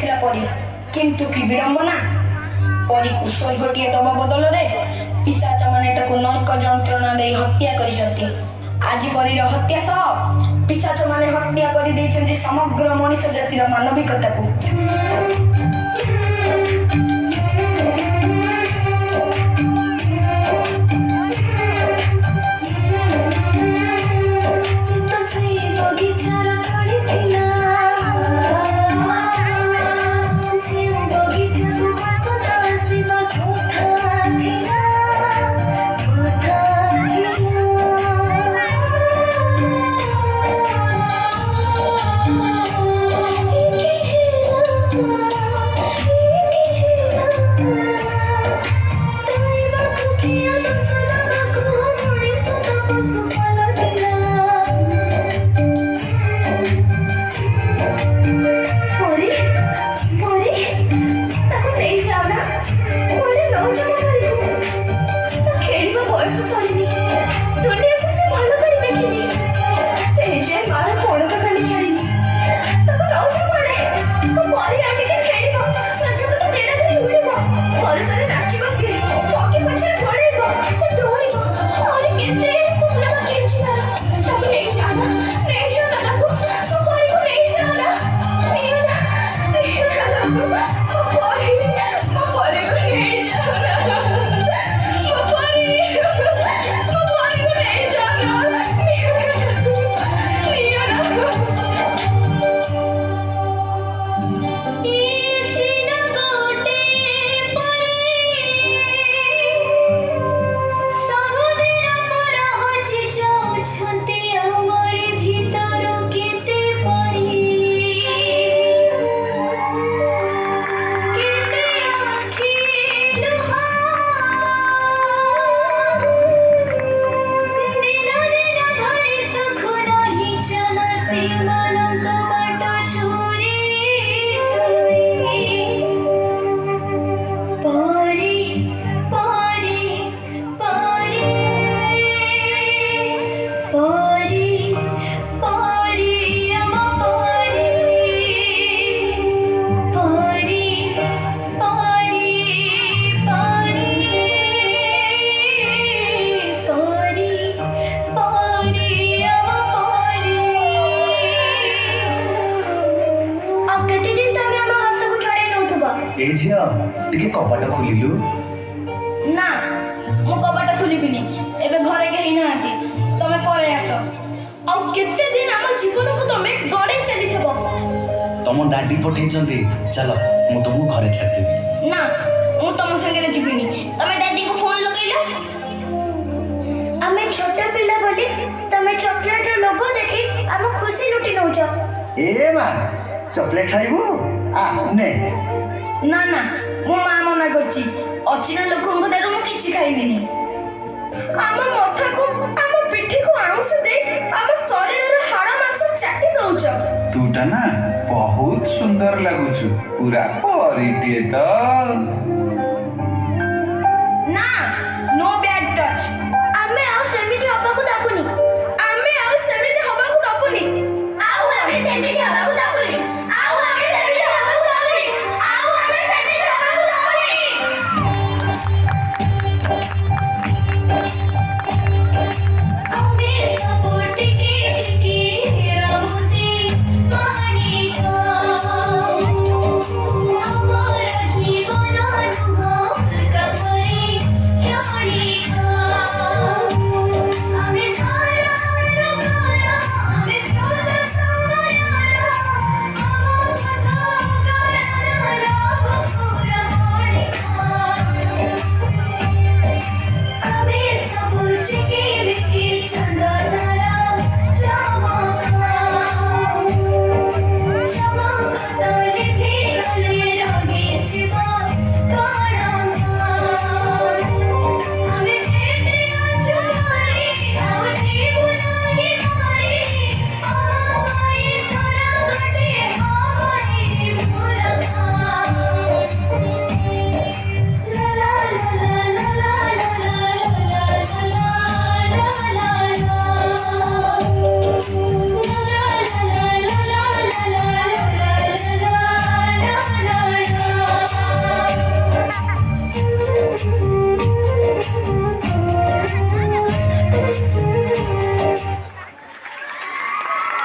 ଯାଇଥିଲା ପରୀ, କିନ୍ତୁ କି ବିଡ଼ମ୍ବନା! ପରୀକୁ ସ୍ୱର୍ଗଟିଏ ଦବା ବଦଳରେ ପିଶାଚମାନେ ତାକୁ ନର୍କ ଯନ୍ତ୍ରଣା ଦେଇ ହତ୍ୟା କରିଛନ୍ତି। ଆଜି ପରୀର ହତ୍ୟା ସହ ପିଶାଚମାନେ ହତ୍ୟା କରିଦେଇଛନ୍ତି ସମଗ୍ର ମଣିଷ ଜାତିର ମାନବିକତାକୁ। कपाट खोलु ना मु कपाट खोलिबिनी एबे घरे के हिना आती तमे परे आसो आ केते दिन हम जीवन को तमे गडे चली थबो तम डाडी पठै चंदी चलो मु तुमु घरे छाड़ देबी ना मु तम संगे जीबिनी तमे डाडी को फोन लगैला हमें छोटा पिल्ला बोली तमे चॉकलेट रो लोगो देखि हम खुशी लुटी नउछ ए मा चॉकलेट खाइबो आ ने ना ना मो मां मना करछि अचिना लोकन को मु किछि खाइबिनी आम मथा को आम पिठी को आउस दे आम शरीर रो हाड़ मांस चाची दउछ तूटा ना बहुत सुंदर लागुछु पूरा परिटिए तो ना नो बैड टच हमें आ सेमिति हबा को दाबुनी आमे आ सेमिति हबा को दाबुनी आउ हमें सेमिति हबा को दाबुनी आउ हमें सेमिति हबा को दाबुनी आउ हमें सेमिति हबा को हमें सपोर्ट के रमते पानी को हमारा जीवन अनुभव कपरे यानी का ଥାଉ